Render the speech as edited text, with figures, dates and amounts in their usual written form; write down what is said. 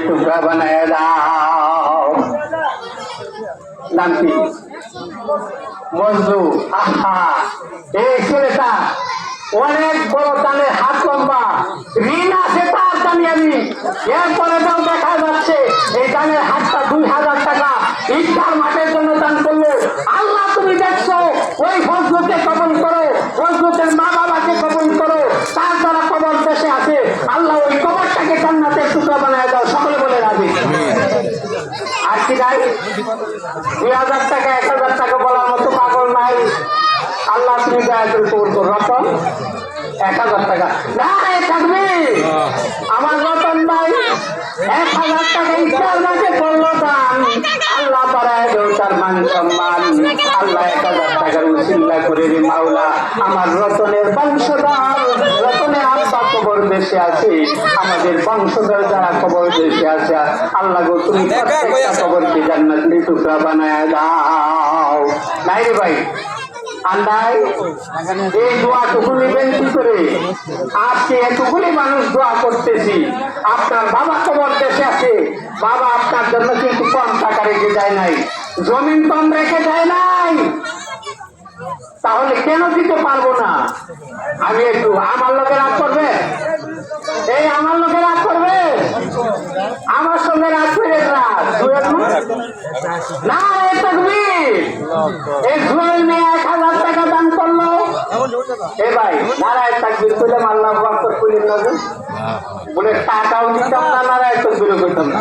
টুকরা বানায় দাও। নাম কি? মঞ্জু। আহা, এই ছেলেটা অনেক বড় দানের হাত লম্বা, ঋণ আছে তার দামি আমি। এরপরে দাম দেখা যাচ্ছে এই দানের হাতটা 2000 টাকা ইফতার মাঠের জন্য দান করলো। আল্লাহ তুমি দেখছো, ওই ফজলুকে কবল করো, ফজলুকের মা বাবাকে কবল করো, তার দ্বারা কবর দেশে আছে। আল্লাহ ওই কবরটাকে জান্নাতের টুকরা বানায় দাও। সকলে বলে রাজি। আর কি নাই? 2000 টাকা 1000 টাকা বলার মতো পাগল নাই। আল্লাহ তুমি দয়া করে কবুল করো। রতন 1000 টাকা না থাকবে আমার রতন ভাই 1000 টাকা ইচ্ছার মাঝে করলো দান। আল্লাহ পাড়ায় দেও তার মান সম্মান। আল্লাহ 1000 টাকার উসিলা করে রে মাওলা আমার রতনের বংশধর, রতনের আব্বা কবর দেশে আছে, আমাদের বংশধর যারা কবর দেশে আছে, আল্লাহ গো তুমি প্রত্যেকটা কবরকে জান্নাতের টুকরা বানায় দাও। নাই রে ভাই আন্দাই এই দোয়াটুকু নেবেন কি করে? আজকে এতগুলি মানুষ দোয়া করতেছি, আপনার বাবা কবর দেশে আছে, বাবা আপনার জন্য কিন্তু কম টাকা রেখে যায় নাই, জমিন কম রেখে যায় নাই, তাহলে কেন দিতে পারবো না? আমি একটু আমার লোকের রাগ করবে, এই আমার লোকের রাগ করবে, আমার সঙ্গে রাগ করে না এই জুয়েল মেয়ে 1000 টাকা দান করলো। এ ভাই নারায় তাকবীর করলাম, আল্লাহু আকবার করলেন না বলে টাকাও দিতাম না, নারায় তাকবীর করতাম না।